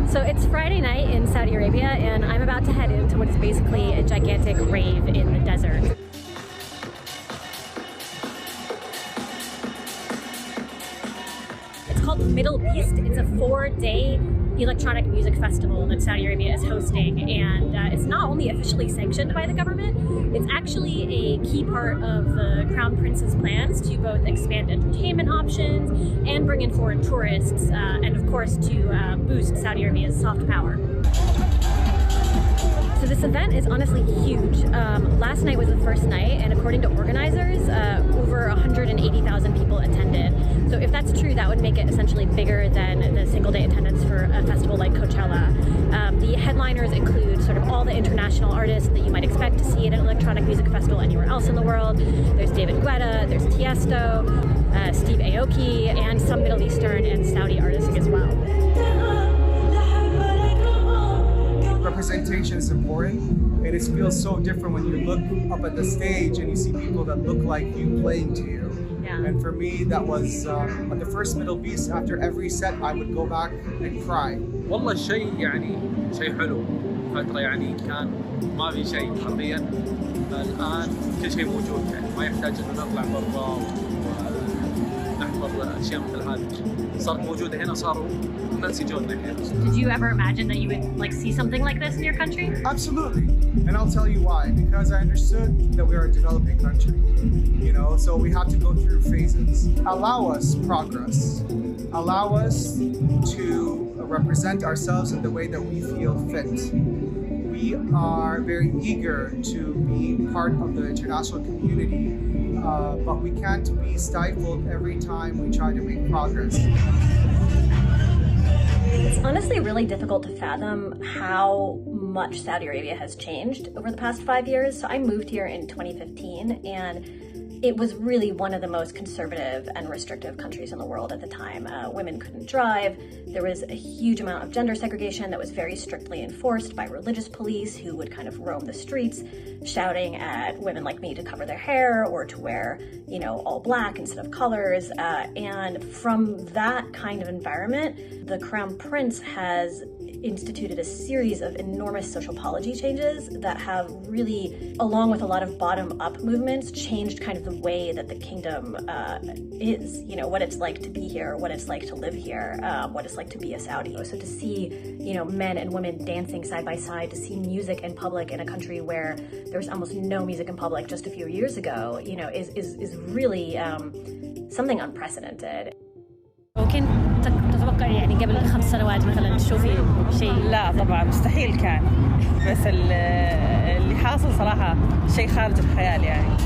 So it's Friday night in Saudi Arabia, and I'm about to head into what is basically a gigantic rave in the desert. It's called MDLBeast. It's a 4-day electronic music festival that Saudi Arabia is hosting, and it's not only officially sanctioned by the government, it's actually a key part of the Crown Prince's plans to both expand entertainment options and bring in foreign tourists, and of course to boost Saudi Arabia's soft power. So this event is honestly huge. Last night was the first night, and according to organizers, over 180,000 people attended. So if that's true, that would make it essentially bigger than the single-day attendance for a festival like Coachella. The headliners include sort of all the international artists that you might expect to see at an electronic music festival anywhere else in the world. There's David Guetta, there's Tiesto, Steve Aoki, and some Middle Eastern and Saudi artists as well. Representation is important. It feels so different when you look up at the stage and you see people that look like you playing to you. Yeah. And for me, that was on the first MDLBeast. After every set, I would go back and cry. والله الشيء يعني شيء حلو. فترة يعني كان ما في شيء حرفيا. الآن كل شيء موجود يعني ما يحتاج إنه نطلع برا ونحضر أشياء مثل هذه. صارت موجودة هنا صاروا الناس يجون هنا. Did you ever imagine that you would like see something like this in your country? Absolutely, and I'll tell you why. Because I understood that we are a developing country, you know, so we have to go through phases. Allow us progress. Allow us to represent ourselves in the way that we feel fit. We are very eager to be part of the international community, but we can't be stifled every time we try to make progress. It's honestly really difficult to fathom how much Saudi Arabia has changed over the past 5 years. So I moved here in 2015, and it was really one of the most conservative and restrictive countries in the world at the time. Women couldn't drive. There was a huge amount of gender segregation that was very strictly enforced by religious police who would kind of roam the streets, shouting at women like me to cover their hair or to wear, you know, all black instead of colors. And from that kind of environment, the Crown Prince has instituted a series of enormous social policy changes that have really, along with a lot of bottom-up movements, changed kind of the way that the kingdom is, you know, what it's like to be here, what it's like to live here, what it's like to be a Saudi. So to see, you know, men and women dancing side by side, to see music in public in a country where there was almost no music in public just a few years ago, you know, is really something unprecedented. وكنت تتوقع يعني قبل 5 سنوات مثلا تشوفي شيء؟ لا طبعا مستحيل كان، بس اللي حاصل صراحة شيء خارج الخيال يعني.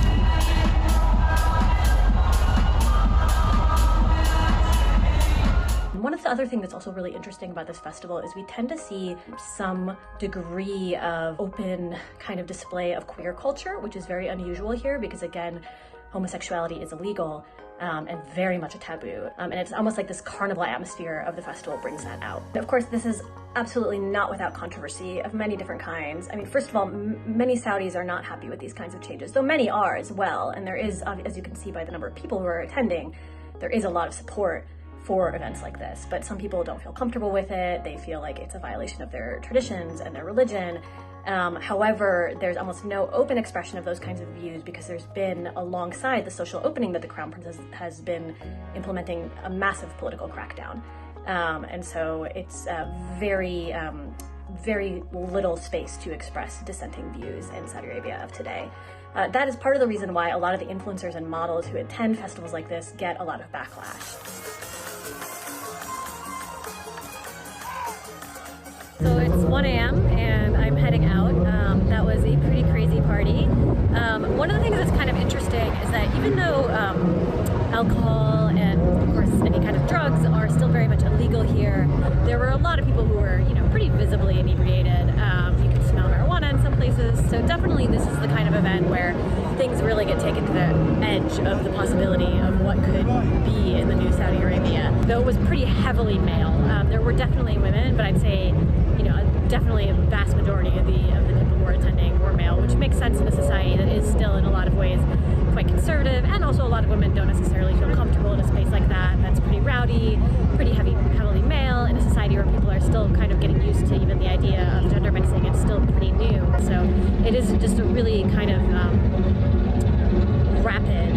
One of the other things that's also really interesting about this festival is we tend to see some degree of open kind of display of queer culture, which is very unusual here because, again, homosexuality is illegal and very much a taboo. And it's almost like this carnival atmosphere of the festival brings that out. Of course, this is absolutely not without controversy of many different kinds. I mean, first of all, many Saudis are not happy with these kinds of changes, though many are as well. And there is, as you can see by the number of people who are attending, there is a lot of support for events like this, but some people don't feel comfortable with it. They feel like it's a violation of their traditions and their religion. However, there's almost no open expression of those kinds of views because there's been, alongside the social opening that the Crown Prince has been implementing, a massive political crackdown. And so it's very little space to express dissenting views in Saudi Arabia of today. That is part of the reason why a lot of the influencers and models who attend festivals like this get a lot of backlash. So it's 1 a.m. and I'm heading out. That was a pretty crazy party. One of the things that's kind of interesting is that even though alcohol and of course any kind of drugs are still very much illegal here, there were a lot of people who were, you know, pretty visibly inebriated. You can smell marijuana in some places. So definitely this is the kind of event where things really get taken to the edge of the possibility of what could be in the new Saudi Arabia. Though it was pretty heavily male. There were definitely women, but I'd say, you know, definitely a vast majority of the people who were attending were male, which makes sense in a society that is still in a lot of ways quite conservative, and also a lot of women don't necessarily feel comfortable in a space like that. That's pretty rowdy, pretty heavily male, in a society where people are are still kind of getting used to even the idea of gender mixing. It's still pretty new. So it is just a really kind of rapid